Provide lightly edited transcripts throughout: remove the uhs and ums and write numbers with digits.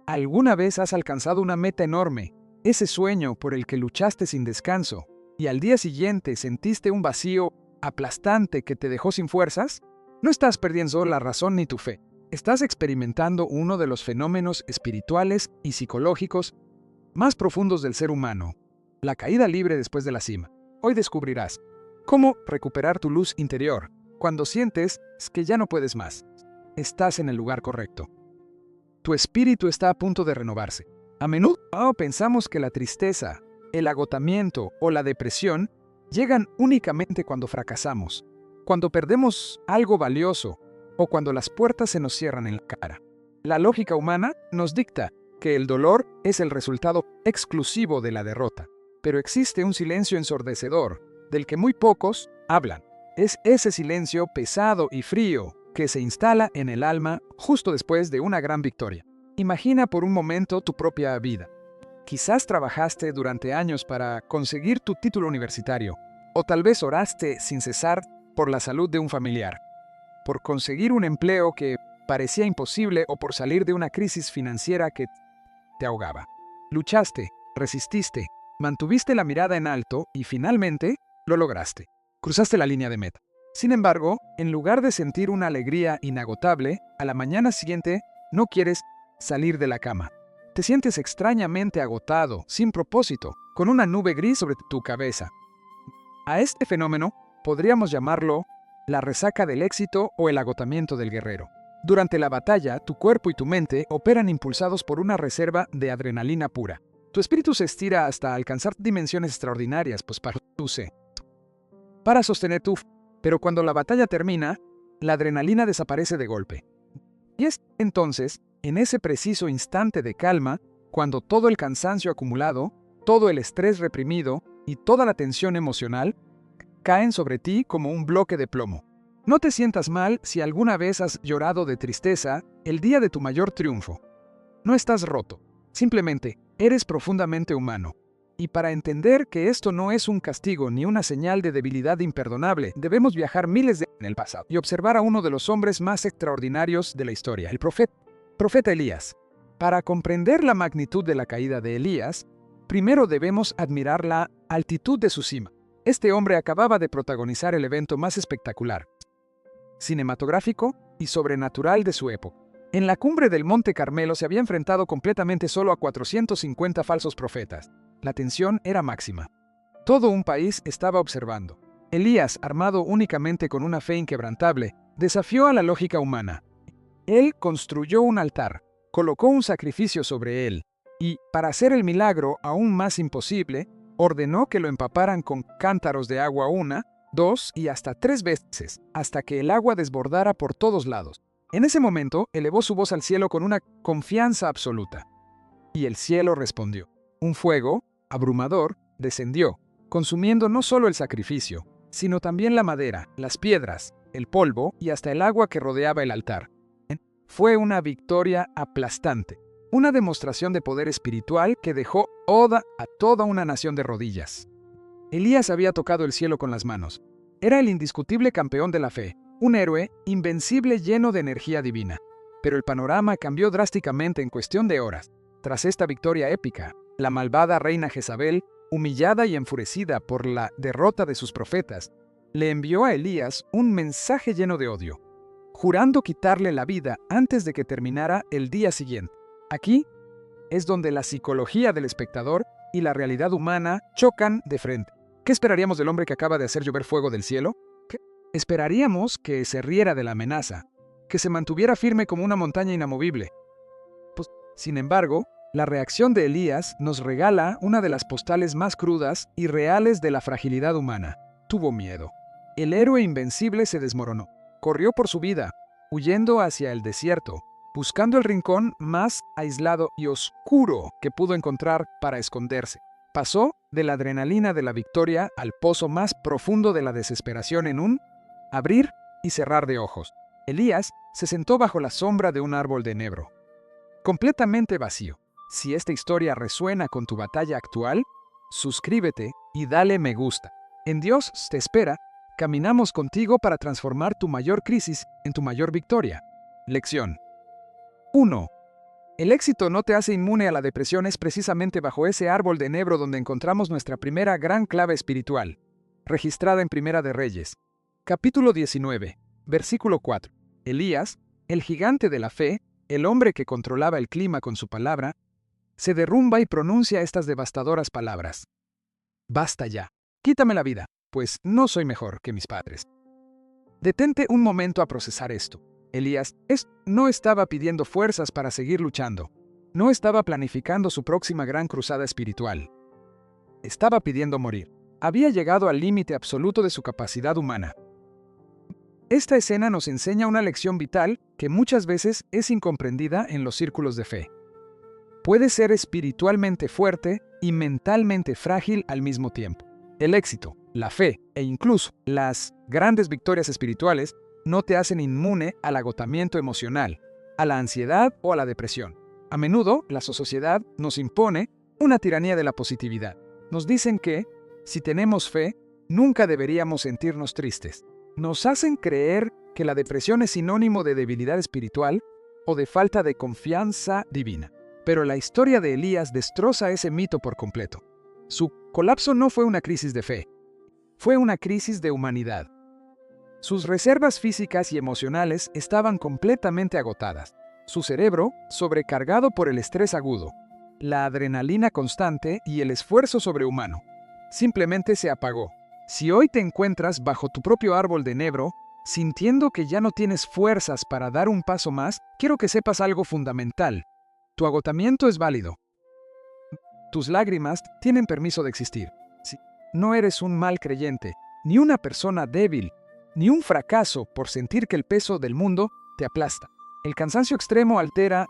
¿Alguna vez has alcanzado una meta enorme, ese sueño por el que luchaste sin descanso, y al día siguiente sentiste un vacío aplastante que te dejó sin fuerzas? No estás perdiendo la razón ni tu fe. Estás experimentando uno de los fenómenos espirituales y psicológicos más profundos del ser humano, la caída libre después de la cima. Hoy descubrirás cómo recuperar tu luz interior cuando sientes que ya no puedes más. Estás en el lugar correcto. Tu espíritu está a punto de renovarse. A menudo pensamos que la tristeza, el agotamiento o la depresión llegan únicamente cuando fracasamos, cuando perdemos algo valioso o cuando las puertas se nos cierran en la cara. La lógica humana nos dicta que el dolor es el resultado exclusivo de la derrota, pero existe un silencio ensordecedor del que muy pocos hablan. Es ese silencio pesado y frío que se instala en el alma justo después de una gran victoria. Imagina por un momento tu propia vida. Quizás trabajaste durante años para conseguir tu título universitario, o tal vez oraste sin cesar por la salud de un familiar, por conseguir un empleo que parecía imposible o por salir de una crisis financiera que te ahogaba. Luchaste, resististe, mantuviste la mirada en alto y finalmente lo lograste. Cruzaste la línea de meta. Sin embargo, en lugar de sentir una alegría inagotable, a la mañana siguiente no quieres salir de la cama. Te sientes extrañamente agotado, sin propósito, con una nube gris sobre tu cabeza. A este fenómeno podríamos llamarlo la resaca del éxito o el agotamiento del guerrero. Durante la batalla, tu cuerpo y tu mente operan impulsados por una reserva de adrenalina pura. Tu espíritu se estira hasta alcanzar dimensiones extraordinarias, para sostener tu... Pero cuando la batalla termina, la adrenalina desaparece de golpe. Y es entonces, en ese preciso instante de calma, cuando todo el cansancio acumulado, todo el estrés reprimido y toda la tensión emocional caen sobre ti como un bloque de plomo. No te sientas mal si alguna vez has llorado de tristeza el día de tu mayor triunfo. No estás roto. Simplemente, eres profundamente humano. Y para entender que esto no es un castigo ni una señal de debilidad imperdonable, debemos viajar miles de años en el pasado y observar a uno de los hombres más extraordinarios de la historia, el profeta Elías. Para comprender la magnitud de la caída de Elías, primero debemos admirar la altitud de su cima. Este hombre acababa de protagonizar el evento más espectacular, cinematográfico y sobrenatural de su época. En la cumbre del Monte Carmelo se había enfrentado completamente solo a 450 falsos profetas. La tensión era máxima. Todo un país estaba observando. Elías, armado únicamente con una fe inquebrantable, desafió a la lógica humana. Él construyó un altar, colocó un sacrificio sobre él y, para hacer el milagro aún más imposible, ordenó que lo empaparan con cántaros de agua 1, 2 y hasta 3 veces, hasta que el agua desbordara por todos lados. En ese momento, elevó su voz al cielo con una confianza absoluta. Y el cielo respondió. Un fuego abrumador descendió, consumiendo no solo el sacrificio, sino también la madera, las piedras, el polvo y hasta el agua que rodeaba el altar. Fue una victoria aplastante, una demostración de poder espiritual que dejó a toda una nación de rodillas. Elías había tocado el cielo con las manos. Era el indiscutible campeón de la fe, un héroe invencible lleno de energía divina. Pero el panorama cambió drásticamente en cuestión de horas. Tras esta victoria épica, la malvada reina Jezabel, humillada y enfurecida por la derrota de sus profetas, le envió a Elías un mensaje lleno de odio, jurando quitarle la vida antes de que terminara el día siguiente. Aquí es donde la psicología del espectador y la realidad humana chocan de frente. ¿Qué esperaríamos del hombre que acaba de hacer llover fuego del cielo? Esperaríamos que se riera de la amenaza, que se mantuviera firme como una montaña inamovible. Sin embargo, la reacción de Elías nos regala una de las postales más crudas y reales de la fragilidad humana. Tuvo miedo. El héroe invencible se desmoronó. Corrió por su vida, huyendo hacia el desierto, buscando el rincón más aislado y oscuro que pudo encontrar para esconderse. Pasó de la adrenalina de la victoria al pozo más profundo de la desesperación en un abrir y cerrar de ojos. Elías se sentó bajo la sombra de un árbol de enebro, completamente vacío. Si esta historia resuena con tu batalla actual, suscríbete y dale me gusta. En Dios te espera, caminamos contigo para transformar tu mayor crisis en tu mayor victoria. Lección 1. El éxito no te hace inmune a la depresión. Es precisamente bajo ese árbol de enebro donde encontramos nuestra primera gran clave espiritual, registrada en Primera de Reyes, capítulo 19, versículo 4. Elías, el gigante de la fe, el hombre que controlaba el clima con su palabra, se derrumba y pronuncia estas devastadoras palabras. Basta ya. Quítame la vida, pues no soy mejor que mis padres. Detente un momento a procesar esto. Elías no estaba pidiendo fuerzas para seguir luchando. No estaba planificando su próxima gran cruzada espiritual. Estaba pidiendo morir. Había llegado al límite absoluto de su capacidad humana. Esta escena nos enseña una lección vital que muchas veces es incomprendida en los círculos de fe. Puedes ser espiritualmente fuerte y mentalmente frágil al mismo tiempo. El éxito, la fe e incluso las grandes victorias espirituales no te hacen inmune al agotamiento emocional, a la ansiedad o a la depresión. A menudo, la sociedad nos impone una tiranía de la positividad. Nos dicen que, si tenemos fe, nunca deberíamos sentirnos tristes. Nos hacen creer que la depresión es sinónimo de debilidad espiritual o de falta de confianza divina. Pero la historia de Elías destroza ese mito por completo. Su colapso no fue una crisis de fe, fue una crisis de humanidad. Sus reservas físicas y emocionales estaban completamente agotadas. Su cerebro, sobrecargado por el estrés agudo, la adrenalina constante y el esfuerzo sobrehumano, simplemente se apagó. Si hoy te encuentras bajo tu propio árbol de enebro, sintiendo que ya no tienes fuerzas para dar un paso más, quiero que sepas algo fundamental. Tu agotamiento es válido. Tus lágrimas tienen permiso de existir. No eres un mal creyente, ni una persona débil, ni un fracaso por sentir que el peso del mundo te aplasta. El cansancio extremo altera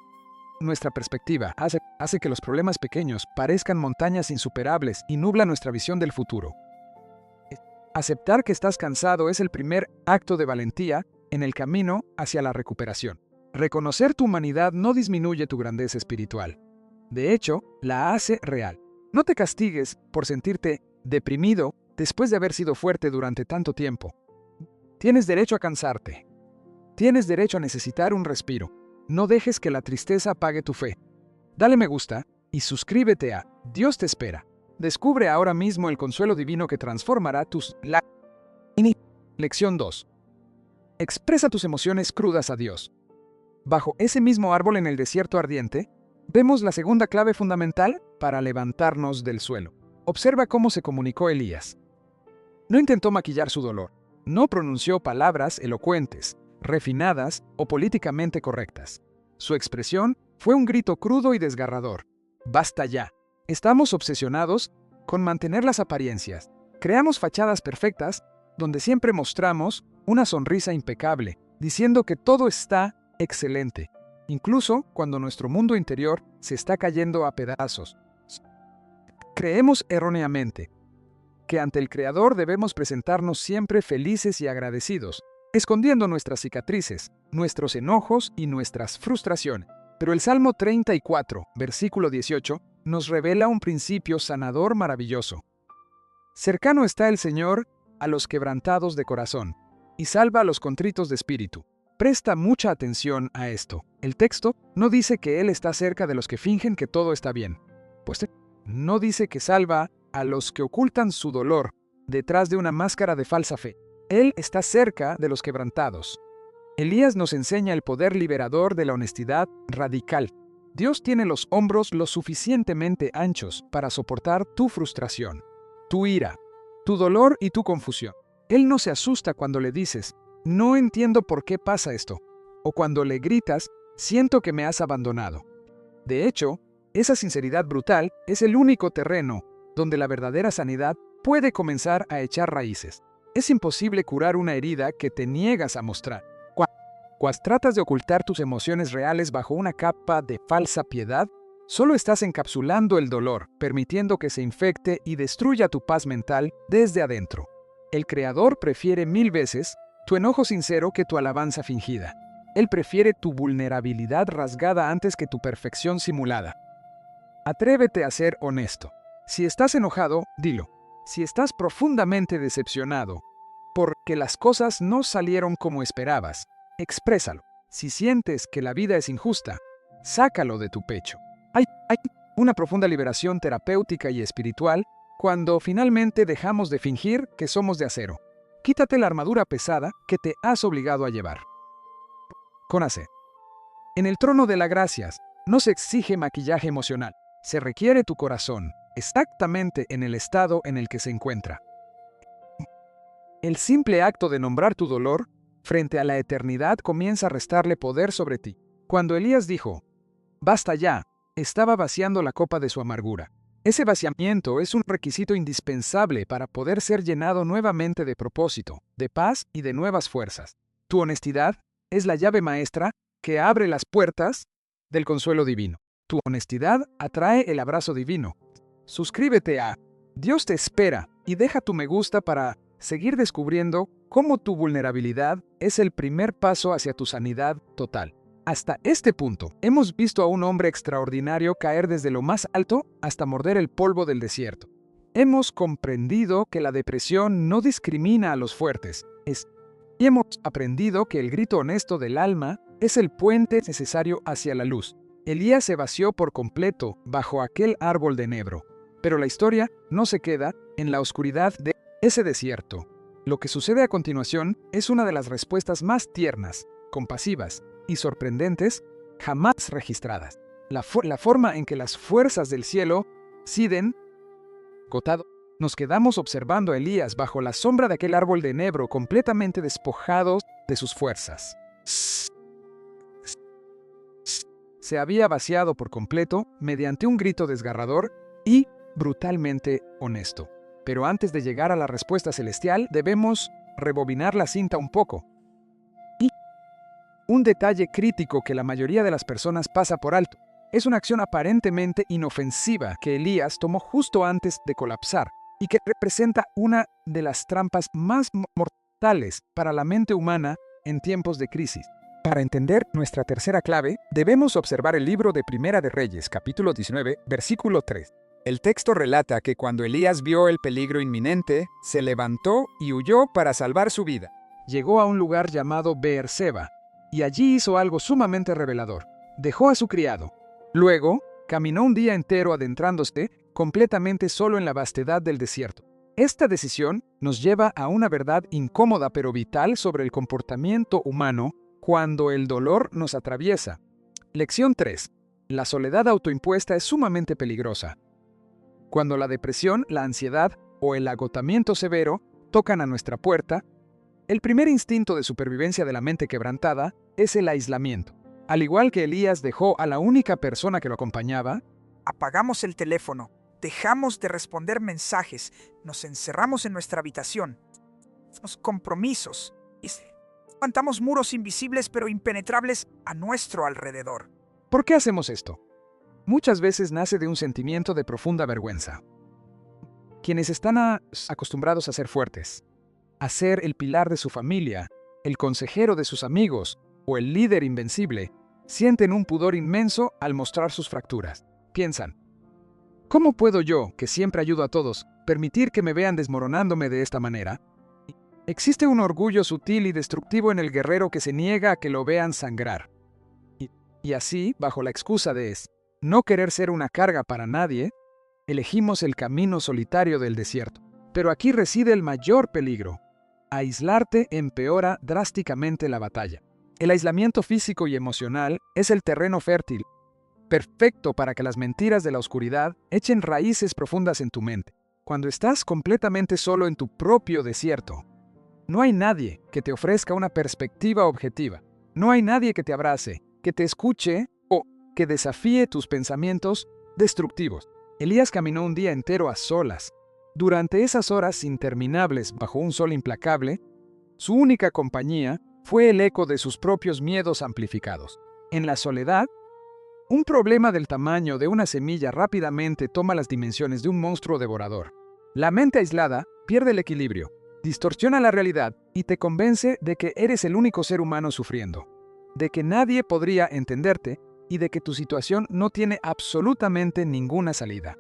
nuestra perspectiva, hace que los problemas pequeños parezcan montañas insuperables y nubla nuestra visión del futuro. Aceptar que estás cansado es el primer acto de valentía en el camino hacia la recuperación. Reconocer tu humanidad no disminuye tu grandeza espiritual. De hecho, la hace real. No te castigues por sentirte deprimido después de haber sido fuerte durante tanto tiempo. Tienes derecho a cansarte. Tienes derecho a necesitar un respiro. No dejes que la tristeza apague tu fe. Dale me gusta y suscríbete a Dios te espera. Descubre ahora mismo el consuelo divino que transformará tus Lección 2. Expresa tus emociones crudas a Dios. Bajo ese mismo árbol en el desierto ardiente, vemos la segunda clave fundamental para levantarnos del suelo. Observa cómo se comunicó Elías. No intentó maquillar su dolor. No pronunció palabras elocuentes, refinadas o políticamente correctas. Su expresión fue un grito crudo y desgarrador. Basta ya. Estamos obsesionados con mantener las apariencias. Creamos fachadas perfectas donde siempre mostramos una sonrisa impecable, diciendo que todo está excelente, incluso cuando nuestro mundo interior se está cayendo a pedazos. Creemos erróneamente que ante el Creador debemos presentarnos siempre felices y agradecidos, escondiendo nuestras cicatrices, nuestros enojos y nuestras frustraciones. Pero el Salmo 34, versículo 18, nos revela un principio sanador maravilloso. Cercano está el Señor a los quebrantados de corazón, y salva a los contritos de espíritu. Presta mucha atención a esto. El texto no dice que Él está cerca de los que fingen que todo está bien. Pues no dice que salva a los que ocultan su dolor detrás de una máscara de falsa fe. Él está cerca de los quebrantados. Elías nos enseña el poder liberador de la honestidad radical. Dios tiene los hombros lo suficientemente anchos para soportar tu frustración, tu ira, tu dolor y tu confusión. Él no se asusta cuando le dices, no entiendo por qué pasa esto, o cuando le gritas, siento que me has abandonado. De hecho, esa sinceridad brutal es el único terreno donde la verdadera sanidad puede comenzar a echar raíces. Es imposible curar una herida que te niegas a mostrar. Cuando tratas de ocultar tus emociones reales bajo una capa de falsa piedad, solo estás encapsulando el dolor, permitiendo que se infecte y destruya tu paz mental desde adentro. El Creador prefiere 1000 veces tu enojo sincero que tu alabanza fingida. Él prefiere tu vulnerabilidad rasgada antes que tu perfección simulada. Atrévete a ser honesto. Si estás enojado, dilo. Si estás profundamente decepcionado porque las cosas no salieron como esperabas, exprésalo. Si sientes que la vida es injusta, sácalo de tu pecho. Hay una profunda liberación terapéutica y espiritual cuando finalmente dejamos de fingir que somos de acero. Quítate la armadura pesada que te has obligado a llevar. Conace. En el trono de las gracias no se exige maquillaje emocional, se requiere tu corazón, exactamente en el estado en el que se encuentra. El simple acto de nombrar tu dolor frente a la eternidad comienza a restarle poder sobre ti. Cuando Elías dijo, «Basta ya», estaba vaciando la copa de su amargura. Ese vaciamiento es un requisito indispensable para poder ser llenado nuevamente de propósito, de paz y de nuevas fuerzas. Tu honestidad es la llave maestra que abre las puertas del consuelo divino. Tu honestidad atrae el abrazo divino. Suscríbete a Dios te espera y deja tu me gusta para seguir descubriendo cómo tu vulnerabilidad es el primer paso hacia tu sanidad total. Hasta este punto, hemos visto a un hombre extraordinario caer desde lo más alto hasta morder el polvo del desierto. Hemos comprendido que la depresión no discrimina a los fuertes, y hemos aprendido que el grito honesto del alma es el puente necesario hacia la luz. Elías se vació por completo bajo aquel árbol de enebro, pero la historia no se queda en la oscuridad de ese desierto. Lo que sucede a continuación es una de las respuestas más tiernas, compasivas y sorprendentes jamás registradas. La forma en que las fuerzas del cielo ceden, agotado, nos quedamos observando a Elías bajo la sombra de aquel árbol de enebro completamente despojado de sus fuerzas. Se había vaciado por completo mediante un grito desgarrador y brutalmente honesto. Pero antes de llegar a la respuesta celestial, debemos rebobinar la cinta un poco. Y un detalle crítico que la mayoría de las personas pasa por alto. Es una acción aparentemente inofensiva que Elías tomó justo antes de colapsar y que representa una de las trampas más mortales para la mente humana en tiempos de crisis. Para entender nuestra tercera clave, debemos observar el libro de Primera de Reyes, capítulo 19, versículo 3. El texto relata que cuando Elías vio el peligro inminente, se levantó y huyó para salvar su vida. Llegó a un lugar llamado Beerseba, y allí hizo algo sumamente revelador. Dejó a su criado. Luego, caminó un día entero adentrándose completamente solo en la vastedad del desierto. Esta decisión nos lleva a una verdad incómoda pero vital sobre el comportamiento humano cuando el dolor nos atraviesa. Lección 3. La soledad autoimpuesta es sumamente peligrosa. Cuando la depresión, la ansiedad o el agotamiento severo tocan a nuestra puerta, el primer instinto de supervivencia de la mente quebrantada es el aislamiento. Al igual que Elías dejó a la única persona que lo acompañaba, apagamos el teléfono, dejamos de responder mensajes, nos encerramos en nuestra habitación, hacemos compromisos y levantamos muros invisibles pero impenetrables a nuestro alrededor. ¿Por qué hacemos esto? Muchas veces nace de un sentimiento de profunda vergüenza. Quienes están acostumbrados a ser fuertes, a ser el pilar de su familia, el consejero de sus amigos o el líder invencible, sienten un pudor inmenso al mostrar sus fracturas. Piensan, ¿cómo puedo yo, que siempre ayudo a todos, permitir que me vean desmoronándome de esta manera? Existe un orgullo sutil y destructivo en el guerrero que se niega a que lo vean sangrar. Y así, bajo la excusa de no querer ser una carga para nadie, elegimos el camino solitario del desierto. Pero aquí reside el mayor peligro. Aislarte empeora drásticamente la batalla. El aislamiento físico y emocional es el terreno fértil, perfecto para que las mentiras de la oscuridad echen raíces profundas en tu mente. Cuando estás completamente solo en tu propio desierto, no hay nadie que te ofrezca una perspectiva objetiva. No hay nadie que te abrace, que te escuche o que desafíe tus pensamientos destructivos. Elías caminó un día entero a solas. Durante esas horas interminables bajo un sol implacable, su única compañía fue el eco de sus propios miedos amplificados. En la soledad, un problema del tamaño de una semilla rápidamente toma las dimensiones de un monstruo devorador. La mente aislada pierde el equilibrio, distorsiona la realidad y te convence de que eres el único ser humano sufriendo, de que nadie podría entenderte y de que tu situación no tiene absolutamente ninguna salida.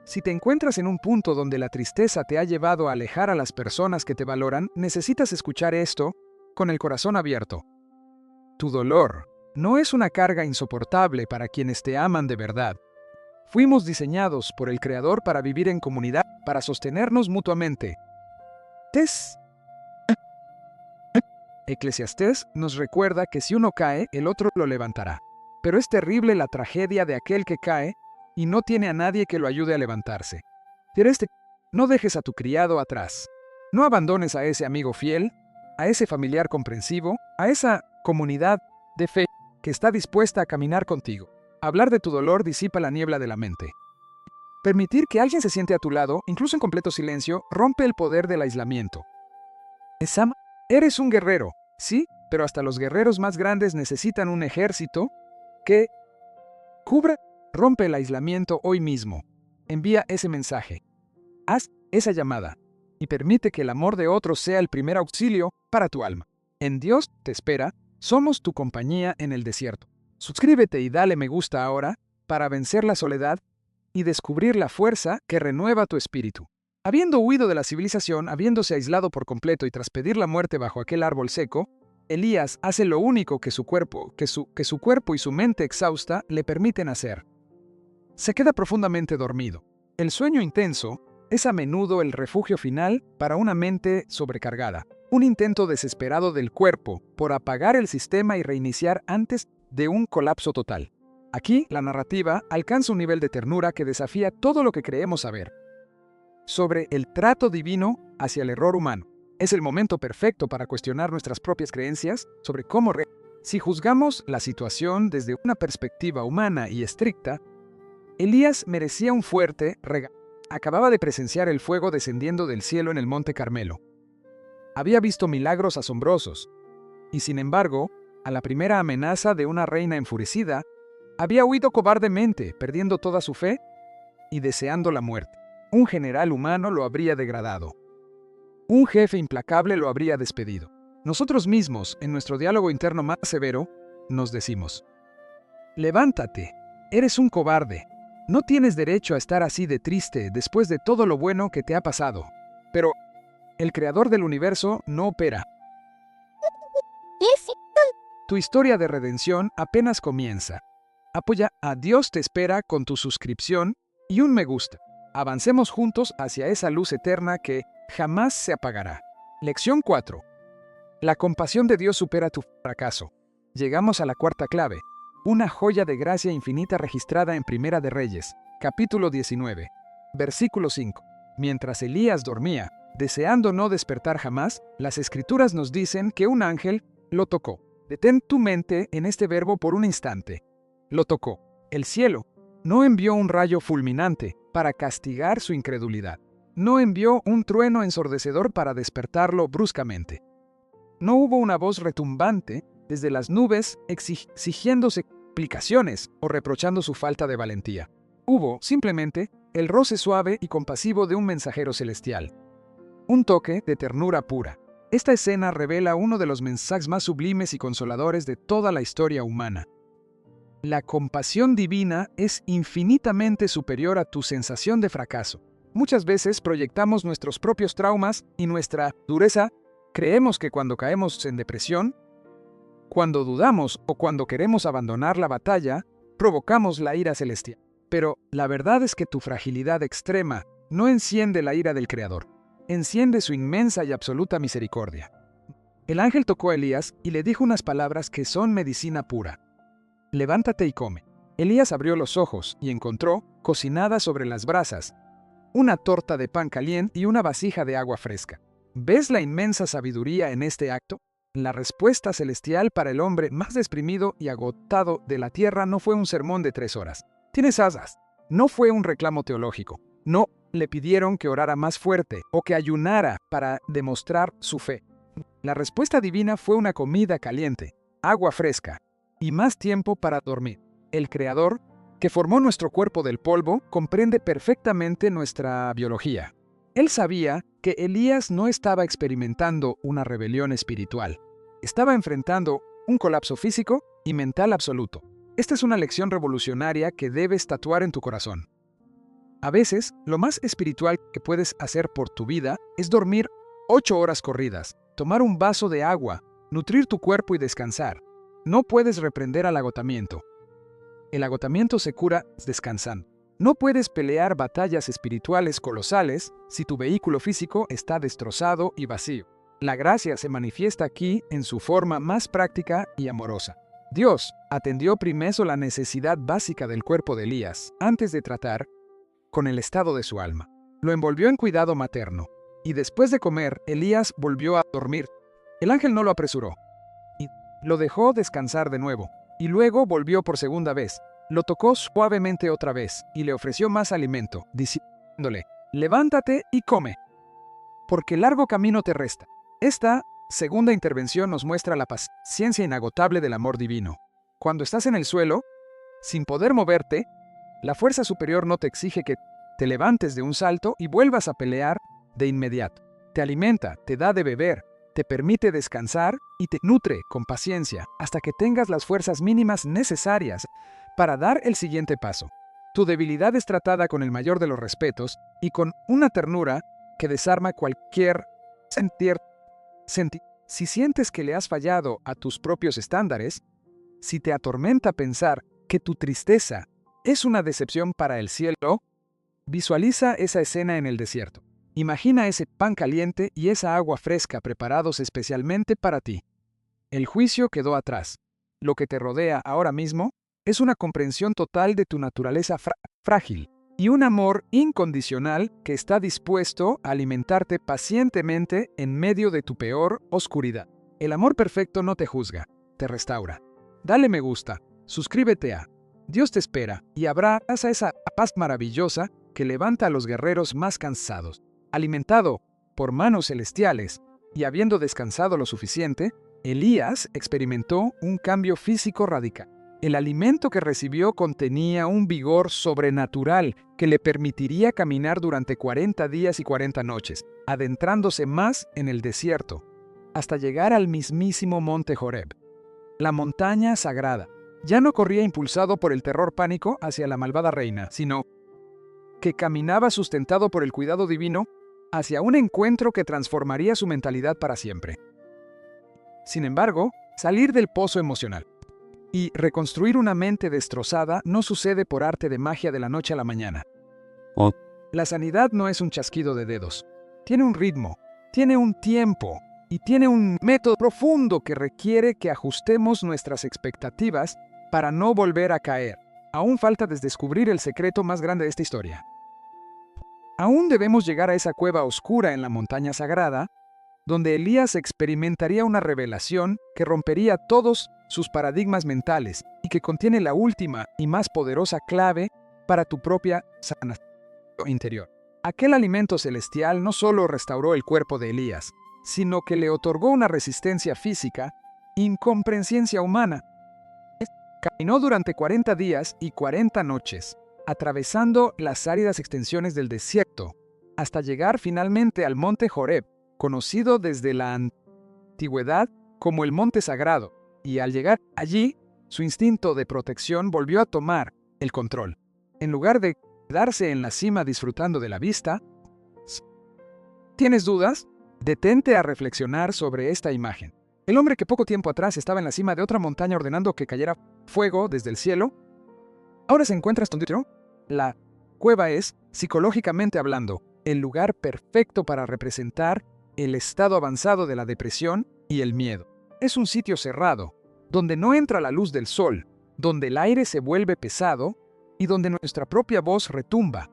Si te encuentras en un punto donde la tristeza te ha llevado a alejar a las personas que te valoran, necesitas escuchar esto con el corazón abierto. Tu dolor no es una carga insoportable para quienes te aman de verdad. Fuimos diseñados por el Creador para vivir en comunidad, para sostenernos mutuamente. Eclesiastés nos recuerda que si uno cae, el otro lo levantará. Pero es terrible la tragedia de aquel que cae y no tiene a nadie que lo ayude a levantarse. No dejes a tu criado atrás. No abandones a ese amigo fiel, a ese familiar comprensivo, a esa comunidad de fe que está dispuesta a caminar contigo. Hablar de tu dolor disipa la niebla de la mente. Permitir que alguien se siente a tu lado, incluso en completo silencio, rompe el poder del aislamiento. Eres un guerrero, sí, pero hasta los guerreros más grandes necesitan un ejército que rompe el aislamiento hoy mismo. Envía ese mensaje. Haz esa llamada y permite que el amor de otros sea el primer auxilio para tu alma. En Dios te espera, somos tu compañía en el desierto. Suscríbete y dale me gusta ahora para vencer la soledad y descubrir la fuerza que renueva tu espíritu. Habiendo huido de la civilización, habiéndose aislado por completo y tras pedir la muerte bajo aquel árbol seco, Elías hace lo único que su cuerpo y su mente exhausta le permiten hacer. Se queda profundamente dormido. El sueño intenso es a menudo el refugio final para una mente sobrecargada, un intento desesperado del cuerpo por apagar el sistema y reiniciar antes de un colapso total. Aquí, la narrativa alcanza un nivel de ternura que desafía todo lo que creemos saber sobre el trato divino hacia el error humano. Es el momento perfecto para cuestionar nuestras propias creencias sobre cómo Si juzgamos la situación desde una perspectiva humana y estricta, Elías merecía un fuerte regalo. Acababa de presenciar el fuego descendiendo del cielo en el Monte Carmelo. Había visto milagros asombrosos, y sin embargo, a la primera amenaza de una reina enfurecida, había huido cobardemente, perdiendo toda su fe y deseando la muerte. Un general humano lo habría degradado. Un jefe implacable lo habría despedido. Nosotros mismos, en nuestro diálogo interno más severo, nos decimos: levántate, eres un cobarde. No tienes derecho a estar así de triste después de todo lo bueno que te ha pasado. Pero el creador del universo no opera. Tu historia de redención apenas comienza. Apoya a Dios te espera con tu suscripción y un me gusta. Avancemos juntos hacia esa luz eterna que jamás se apagará. Lección 4. La compasión de Dios supera tu fracaso. Llegamos a la cuarta clave, una joya de gracia infinita registrada en Primera de Reyes, capítulo 19, versículo 5. Mientras Elías dormía, deseando no despertar jamás, las Escrituras nos dicen que un ángel lo tocó. Detén tu mente en este verbo por un instante. Lo tocó. El cielo no envió un rayo fulminante para castigar su incredulidad. No envió un trueno ensordecedor para despertarlo bruscamente. No hubo una voz retumbante desde las nubes exigiéndose explicaciones o reprochando su falta de valentía. Hubo, simplemente, el roce suave y compasivo de un mensajero celestial. Un toque de ternura pura. Esta escena revela uno de los mensajes más sublimes y consoladores de toda la historia humana. La compasión divina es infinitamente superior a tu sensación de fracaso. Muchas veces proyectamos nuestros propios traumas y nuestra dureza. Creemos que cuando caemos en depresión, cuando dudamos o cuando queremos abandonar la batalla, provocamos la ira celestial. Pero la verdad es que tu fragilidad extrema no enciende la ira del Creador. Enciende su inmensa y absoluta misericordia. El ángel tocó a Elías y le dijo unas palabras que son medicina pura. Levántate y come. Elías abrió los ojos y encontró, cocinada sobre las brasas, una torta de pan caliente y una vasija de agua fresca. ¿Ves la inmensa sabiduría en este acto? La respuesta celestial para el hombre más deprimido y agotado de la tierra no fue un sermón de 3 horas. Tienes asas. No fue un reclamo teológico. No le pidieron que orara más fuerte o que ayunara para demostrar su fe. La respuesta divina fue una comida caliente, agua fresca y más tiempo para dormir. El Creador, que formó nuestro cuerpo del polvo, comprende perfectamente nuestra biología. Él sabía que Elías no estaba experimentando una rebelión espiritual. Estaba enfrentando un colapso físico y mental absoluto. Esta es una lección revolucionaria que debes tatuar en tu corazón. A veces, lo más espiritual que puedes hacer por tu vida es dormir 8 horas corridas, tomar un vaso de agua, nutrir tu cuerpo y descansar. No puedes reprender al agotamiento. El agotamiento se cura descansando. No puedes pelear batallas espirituales colosales si tu vehículo físico está destrozado y vacío. La gracia se manifiesta aquí en su forma más práctica y amorosa. Dios atendió primero la necesidad básica del cuerpo de Elías antes de tratar con el estado de su alma. Lo envolvió en cuidado materno, y después de comer, Elías volvió a dormir. El ángel no lo apresuró, y lo dejó descansar de nuevo, y luego volvió por segunda vez. Lo tocó suavemente otra vez, y le ofreció más alimento, diciéndole, levántate y come, porque largo camino te resta. Esta segunda intervención nos muestra la paciencia inagotable del amor divino. Cuando estás en el suelo, sin poder moverte, la fuerza superior no te exige que te levantes de un salto y vuelvas a pelear de inmediato. Te alimenta, te da de beber, te permite descansar y te nutre con paciencia hasta que tengas las fuerzas mínimas necesarias para dar el siguiente paso. Tu debilidad es tratada con el mayor de los respetos y con una ternura que desarma cualquier sentir. Si sientes que le has fallado a tus propios estándares, si te atormenta pensar que tu tristeza es una decepción para el cielo, visualiza esa escena en el desierto. Imagina ese pan caliente y esa agua fresca preparados especialmente para ti. El juicio quedó atrás. Lo que te rodea ahora mismo es una comprensión total de tu naturaleza frágil y un amor incondicional que está dispuesto a alimentarte pacientemente en medio de tu peor oscuridad. El amor perfecto no te juzga, te restaura. Dale me gusta, suscríbete a Dios te espera y abraza esa paz maravillosa que levanta a los guerreros más cansados. Alimentado por manos celestiales y habiendo descansado lo suficiente, Elías experimentó un cambio físico radical. El alimento que recibió contenía un vigor sobrenatural que le permitiría caminar durante 40 días y 40 noches, adentrándose más en el desierto, hasta llegar al mismísimo monte Horeb, la montaña sagrada. Ya no corría impulsado por el terror pánico hacia la malvada reina, sino que caminaba sustentado por el cuidado divino hacia un encuentro que transformaría su mentalidad para siempre. Sin embargo, salir del pozo emocional y reconstruir una mente destrozada no sucede por arte de magia de la noche a la mañana. La sanidad no es un chasquido de dedos. Tiene un ritmo, tiene un tiempo y tiene un método profundo que requiere que ajustemos nuestras expectativas para no volver a caer. Aún falta descubrir el secreto más grande de esta historia. Aún debemos llegar a esa cueva oscura en la montaña sagrada, donde Elías experimentaría una revelación que rompería todos sus paradigmas mentales y que contiene la última y más poderosa clave para tu propia sanación interior. Aquel alimento celestial no solo restauró el cuerpo de Elías, sino que le otorgó una resistencia física incomprensión humana. Caminó durante 40 días y 40 noches, atravesando las áridas extensiones del desierto, hasta llegar finalmente al monte Horeb, conocido desde la antigüedad como el monte sagrado, y al llegar allí, su instinto de protección volvió a tomar el control. En lugar de quedarse en la cima disfrutando de la vista, ¿tienes dudas? Detente a reflexionar sobre esta imagen. El hombre que poco tiempo atrás estaba en la cima de otra montaña ordenando que cayera fuego desde el cielo, ahora se encuentra escondido. La cueva es, psicológicamente hablando, el lugar perfecto para representar el estado avanzado de la depresión y el miedo. Es un sitio cerrado, donde no entra la luz del sol, donde el aire se vuelve pesado y donde nuestra propia voz retumba,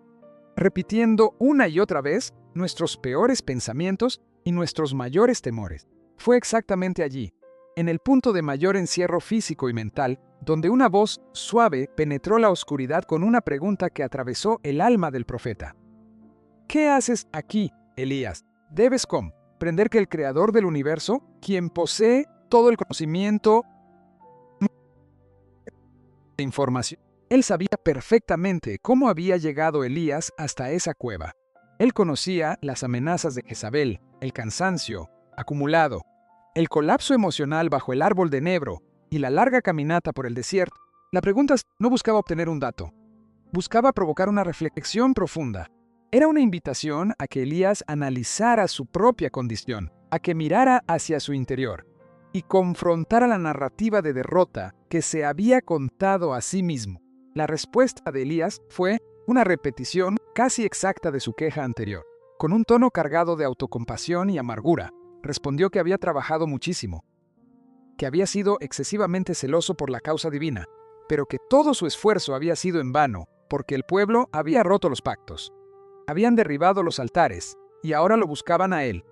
repitiendo una y otra vez nuestros peores pensamientos y nuestros mayores temores. Fue exactamente allí, en el punto de mayor encierro físico y mental, donde una voz suave penetró la oscuridad con una pregunta que atravesó el alma del profeta. ¿Qué haces aquí, Elías? Debes comprender que el creador del universo, quien posee todo el conocimiento de información, él sabía perfectamente cómo había llegado Elías hasta esa cueva. Él conocía las amenazas de Jezabel, el cansancio acumulado, el colapso emocional bajo el árbol de enebro y la larga caminata por el desierto. La pregunta no buscaba obtener un dato, buscaba provocar una reflexión profunda. Era una invitación a que Elías analizara su propia condición, a que mirara hacia su interior. y confrontara la narrativa de derrota que se había contado a sí mismo. La respuesta de Elías fue una repetición casi exacta de su queja anterior. Con un tono cargado de autocompasión y amargura, respondió que había trabajado muchísimo, que había sido excesivamente celoso por la causa divina, pero que todo su esfuerzo había sido en vano, porque el pueblo había roto los pactos. Habían derribado los altares, y ahora lo buscaban a él,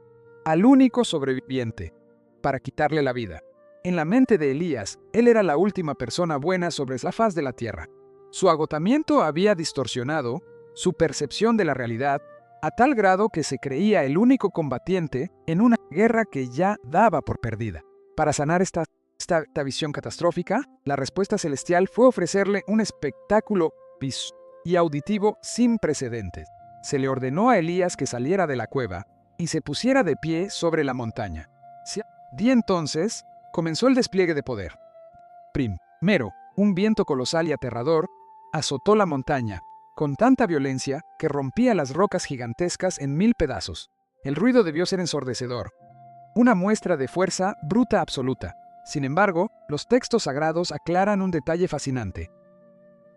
al único sobreviviente, para quitarle la vida. En la mente de Elías, él era la última persona buena sobre la faz de la tierra. Su agotamiento había distorsionado su percepción de la realidad a tal grado que se creía el único combatiente en una guerra que ya daba por perdida. Para sanar esta visión catastrófica, la respuesta celestial fue ofrecerle un espectáculo visual y auditivo sin precedentes. Se le ordenó a Elías que saliera de la cueva y se pusiera de pie sobre la montaña. Y entonces comenzó el despliegue de poder. Primero, un viento colosal y aterrador azotó la montaña con tanta violencia que rompía las rocas gigantescas en 1000 pedazos. El ruido debió ser ensordecedor, una muestra de fuerza bruta absoluta. Sin embargo, los textos sagrados aclaran un detalle fascinante.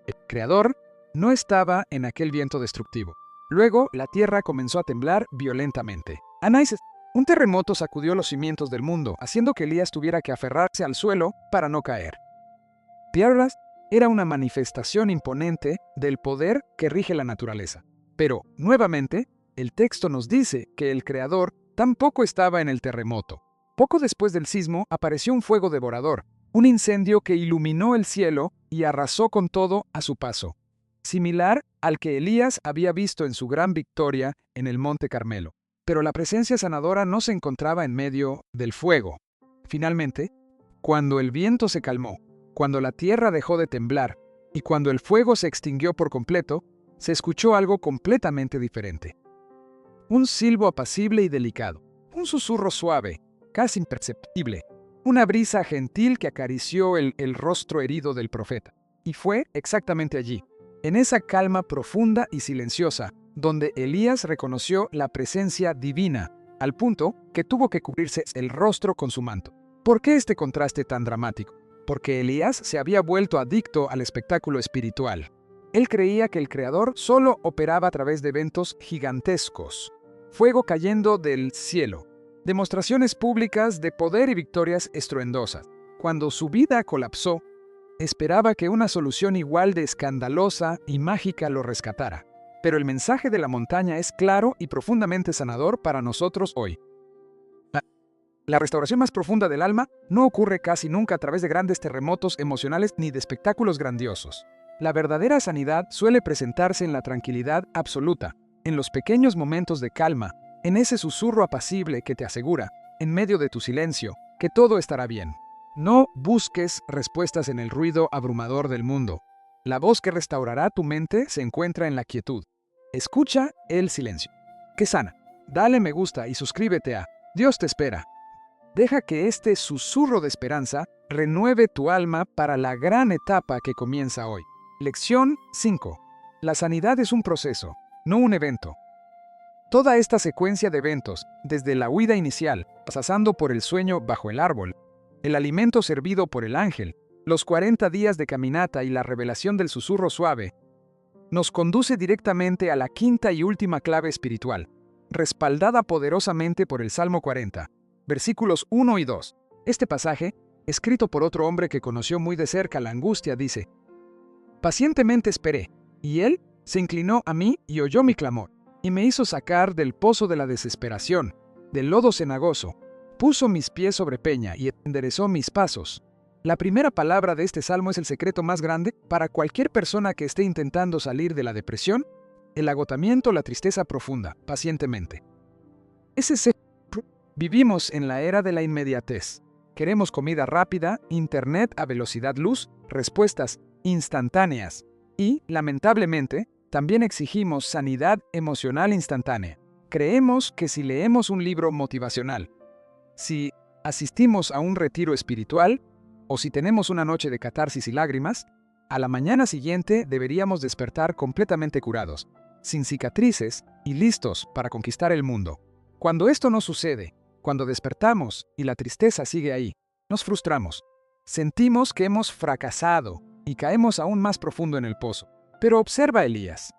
El Creador no estaba en aquel viento destructivo. Luego, la tierra comenzó a temblar violentamente. Anaíses, un terremoto sacudió los cimientos del mundo, haciendo que Elías tuviera que aferrarse al suelo para no caer. Piedras era una manifestación imponente del poder que rige la naturaleza. Pero, nuevamente, el texto nos dice que el Creador tampoco estaba en el terremoto. Poco después del sismo apareció un fuego devorador, un incendio que iluminó el cielo y arrasó con todo a su paso, similar al que Elías había visto en su gran victoria en el Monte Carmelo. Pero la presencia sanadora no se encontraba en medio del fuego. Finalmente, cuando el viento se calmó, cuando la tierra dejó de temblar y cuando el fuego se extinguió por completo, se escuchó algo completamente diferente. Un silbo apacible y delicado, un susurro suave, casi imperceptible, una brisa gentil que acarició el rostro herido del profeta. Y fue exactamente allí, en esa calma profunda y silenciosa, donde Elías reconoció la presencia divina, al punto que tuvo que cubrirse el rostro con su manto. ¿Por qué este contraste tan dramático? Porque Elías se había vuelto adicto al espectáculo espiritual. Él creía que el Creador solo operaba a través de eventos gigantescos, fuego cayendo del cielo, demostraciones públicas de poder y victorias estruendosas. Cuando su vida colapsó, esperaba que una solución igual de escandalosa y mágica lo rescatara. Pero el mensaje de la montaña es claro y profundamente sanador para nosotros hoy. La restauración más profunda del alma no ocurre casi nunca a través de grandes terremotos emocionales ni de espectáculos grandiosos. La verdadera sanidad suele presentarse en la tranquilidad absoluta, en los pequeños momentos de calma, en ese susurro apacible que te asegura, en medio de tu silencio, que todo estará bien. No busques respuestas en el ruido abrumador del mundo. La voz que restaurará tu mente se encuentra en la quietud. Escucha el silencio, que sana. Dale me gusta y suscríbete a Dios te espera. Deja que este susurro de esperanza renueve tu alma para la gran etapa que comienza hoy. Lección 5. La sanidad es un proceso, no un evento. Toda esta secuencia de eventos, desde la huida inicial, pasando por el sueño bajo el árbol, el alimento servido por el ángel, los 40 días de caminata y la revelación del susurro suave, nos conduce directamente a la quinta y última clave espiritual, respaldada poderosamente por el Salmo 40, versículos 1 y 2. Este pasaje, escrito por otro hombre que conoció muy de cerca la angustia, dice: Pacientemente esperé, y él se inclinó a mí y oyó mi clamor, y me hizo sacar del pozo de la desesperación, del lodo cenagoso, puso mis pies sobre peña y enderezó mis pasos. La primera palabra de este salmo es el secreto más grande para cualquier persona que esté intentando salir de la depresión, el agotamiento, la tristeza profunda, pacientemente. Vivimos en la era de la inmediatez. Queremos comida rápida, internet a velocidad luz, respuestas instantáneas y, lamentablemente, también exigimos sanidad emocional instantánea. Creemos que si leemos un libro motivacional, si asistimos a un retiro espiritual, o si tenemos una noche de catarsis y lágrimas, a la mañana siguiente deberíamos despertar completamente curados, sin cicatrices y listos para conquistar el mundo. Cuando esto no sucede, cuando despertamos y la tristeza sigue ahí, nos frustramos. Sentimos que hemos fracasado y caemos aún más profundo en el pozo. Pero observa a Elías.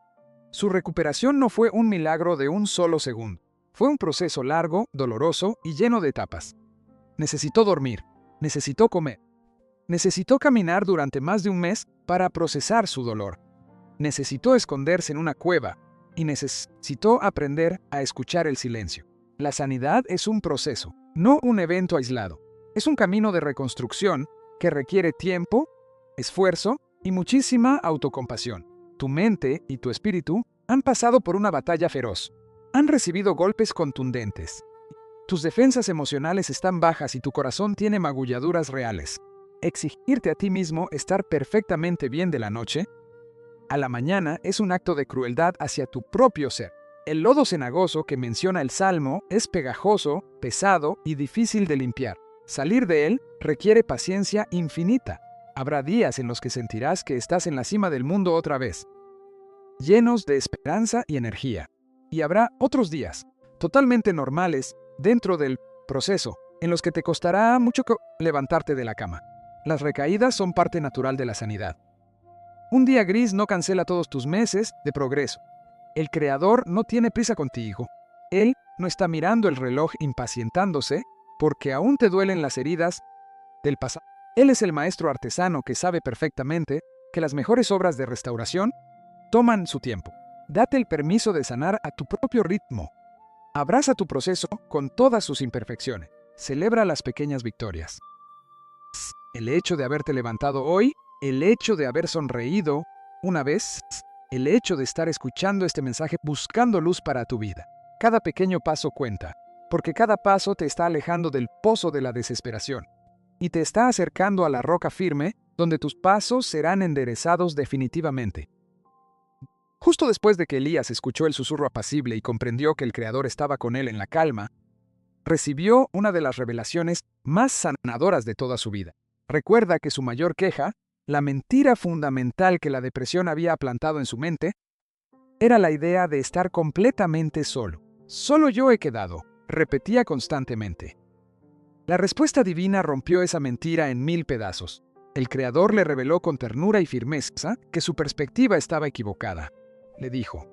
Su recuperación no fue un milagro de un solo segundo. Fue un proceso largo, doloroso y lleno de etapas. Necesitó dormir, necesitó comer, necesitó caminar durante más de un mes para procesar su dolor. Necesitó esconderse en una cueva y necesitó aprender a escuchar el silencio. La sanidad es un proceso, no un evento aislado. Es un camino de reconstrucción que requiere tiempo, esfuerzo y muchísima autocompasión. Tu mente y tu espíritu han pasado por una batalla feroz. Han recibido golpes contundentes. Tus defensas emocionales están bajas y tu corazón tiene magulladuras reales. Exigirte a ti mismo estar perfectamente bien de la noche a la mañana es un acto de crueldad hacia tu propio ser. El lodo cenagoso que menciona el Salmo es pegajoso, pesado y difícil de limpiar. Salir de él requiere paciencia infinita. Habrá días en los que sentirás que estás en la cima del mundo otra vez, llenos de esperanza y energía. Y habrá otros días, totalmente normales, dentro del proceso, en los que te costará mucho levantarte de la cama. Las recaídas son parte natural de la sanidad. Un día gris no cancela todos tus meses de progreso. El Creador no tiene prisa contigo. Él no está mirando el reloj impacientándose porque aún te duelen las heridas del pasado. Él es el maestro artesano que sabe perfectamente que las mejores obras de restauración toman su tiempo. Date el permiso de sanar a tu propio ritmo. Abraza tu proceso con todas sus imperfecciones. Celebra las pequeñas victorias. El hecho de haberte levantado hoy, el hecho de haber sonreído una vez, el hecho de estar escuchando este mensaje buscando luz para tu vida. Cada pequeño paso cuenta, porque cada paso te está alejando del pozo de la desesperación y te está acercando a la roca firme donde tus pasos serán enderezados definitivamente. Justo después de que Elías escuchó el susurro apacible y comprendió que el Creador estaba con él en la calma, recibió una de las revelaciones más sanadoras de toda su vida. Recuerda que su mayor queja, la mentira fundamental que la depresión había plantado en su mente, era la idea de estar completamente solo. Solo yo he quedado, repetía constantemente. La respuesta divina rompió esa mentira en 1000 pedazos. El Creador le reveló con ternura y firmeza que su perspectiva estaba equivocada. Le dijo: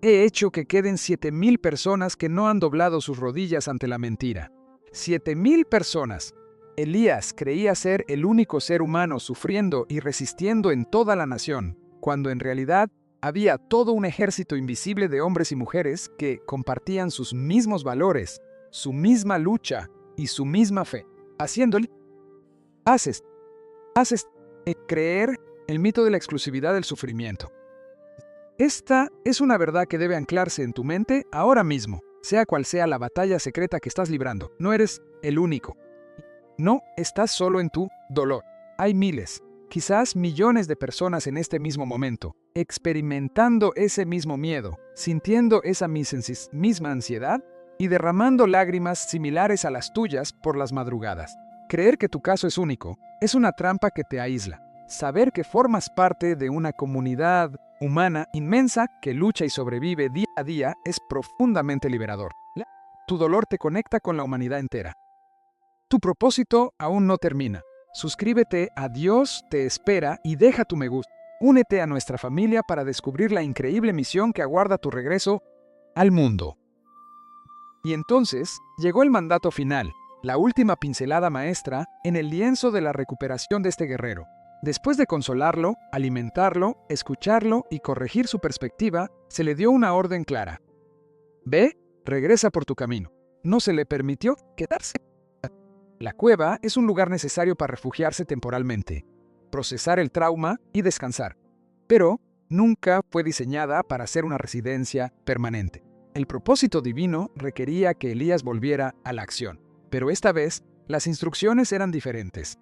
he hecho que queden 7000 personas que no han doblado sus rodillas ante la mentira. 7000 personas. Elías creía ser el único ser humano sufriendo y resistiendo en toda la nación, cuando en realidad había todo un ejército invisible de hombres y mujeres que compartían sus mismos valores, su misma lucha y su misma fe, haciéndole haces creer el mito de la exclusividad del sufrimiento. Esta es una verdad que debe anclarse en tu mente ahora mismo, sea cual sea la batalla secreta que estás librando. No eres el único. No estás solo en tu dolor. Hay miles, quizás millones de personas en este mismo momento, experimentando ese mismo miedo, sintiendo esa misma ansiedad y derramando lágrimas similares a las tuyas por las madrugadas. Creer que tu caso es único es una trampa que te aísla. Saber que formas parte de una comunidad humana inmensa que lucha y sobrevive día a día es profundamente liberador. Tu dolor te conecta con la humanidad entera. Tu propósito aún no termina. Suscríbete a Dios te espera y deja tu me gusta. Únete a nuestra familia para descubrir la increíble misión que aguarda tu regreso al mundo. Y entonces llegó el mandato final, la última pincelada maestra en el lienzo de la recuperación de este guerrero. Después de consolarlo, alimentarlo, escucharlo y corregir su perspectiva, se le dio una orden clara. Ve, regresa por tu camino. No se le permitió quedarse. La cueva es un lugar necesario para refugiarse temporalmente, procesar el trauma y descansar. Pero nunca fue diseñada para ser una residencia permanente. El propósito divino requería que Elías volviera a la acción. Pero esta vez, las instrucciones eran diferentes.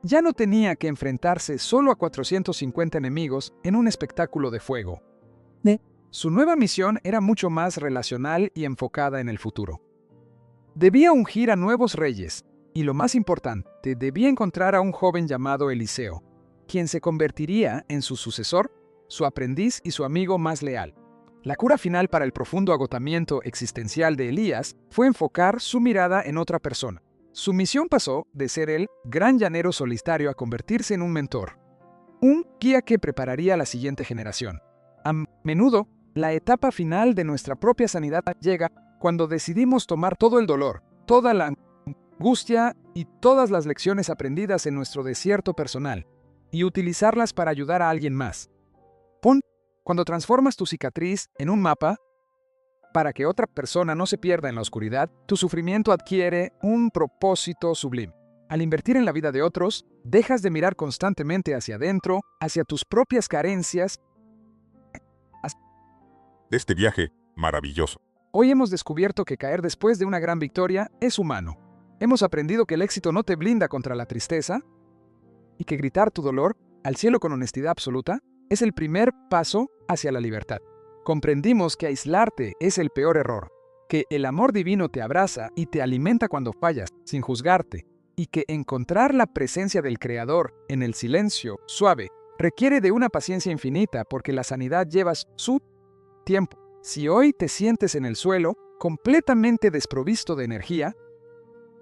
Ya no tenía que enfrentarse solo a 450 enemigos en un espectáculo de fuego. Su nueva misión era mucho más relacional y enfocada en el futuro. Debía ungir a nuevos reyes, y lo más importante, debía encontrar a un joven llamado Eliseo, quien se convertiría en su sucesor, su aprendiz y su amigo más leal. La cura final para el profundo agotamiento existencial de Elías fue enfocar su mirada en otra persona. Su misión pasó de ser el gran llanero solitario a convertirse en un mentor, un guía que prepararía a la siguiente generación. A menudo, la etapa final de nuestra propia sanidad llega cuando decidimos tomar todo el dolor, toda la angustia y todas las lecciones aprendidas en nuestro desierto personal y utilizarlas para ayudar a alguien más. Cuando transformas tu cicatriz en un mapa para que otra persona no se pierda en la oscuridad, tu sufrimiento adquiere un propósito sublime. Al invertir en la vida de otros, dejas de mirar constantemente hacia adentro, hacia tus propias carencias. De este viaje maravilloso. Hoy hemos descubierto que caer después de una gran victoria es humano. Hemos aprendido que el éxito no te blinda contra la tristeza y que gritar tu dolor al cielo con honestidad absoluta es el primer paso hacia la libertad. Comprendimos que aislarte es el peor error, que el amor divino te abraza y te alimenta cuando fallas, sin juzgarte, y que encontrar la presencia del Creador en el silencio suave requiere de una paciencia infinita porque la sanidad lleva su tiempo. Si hoy te sientes en el suelo, completamente desprovisto de energía,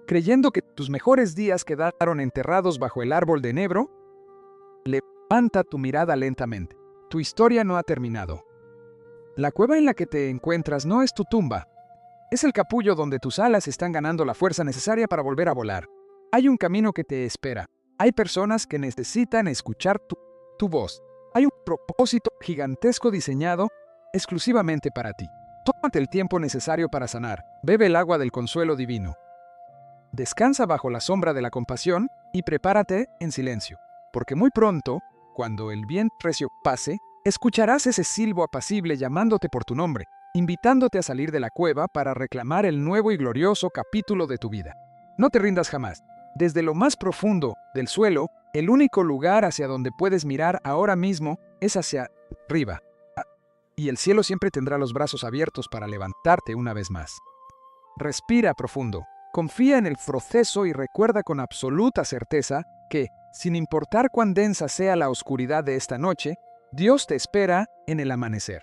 creyendo que tus mejores días quedaron enterrados bajo el árbol de enebro, levanta tu mirada lentamente. Tu historia no ha terminado. La cueva en la que te encuentras no es tu tumba. Es el capullo donde tus alas están ganando la fuerza necesaria para volver a volar. Hay un camino que te espera. Hay personas que necesitan escuchar tu voz. Hay un propósito gigantesco diseñado exclusivamente para ti. Tómate el tiempo necesario para sanar. Bebe el agua del consuelo divino. Descansa bajo la sombra de la compasión y prepárate en silencio. Porque muy pronto, cuando el viento recio pase, escucharás ese silbo apacible llamándote por tu nombre, invitándote a salir de la cueva para reclamar el nuevo y glorioso capítulo de tu vida. No te rindas jamás. Desde lo más profundo del suelo, el único lugar hacia donde puedes mirar ahora mismo es hacia arriba. Y el cielo siempre tendrá los brazos abiertos para levantarte una vez más. Respira profundo. Confía en el proceso y recuerda con absoluta certeza que, sin importar cuán densa sea la oscuridad de esta noche, Dios te espera en el amanecer.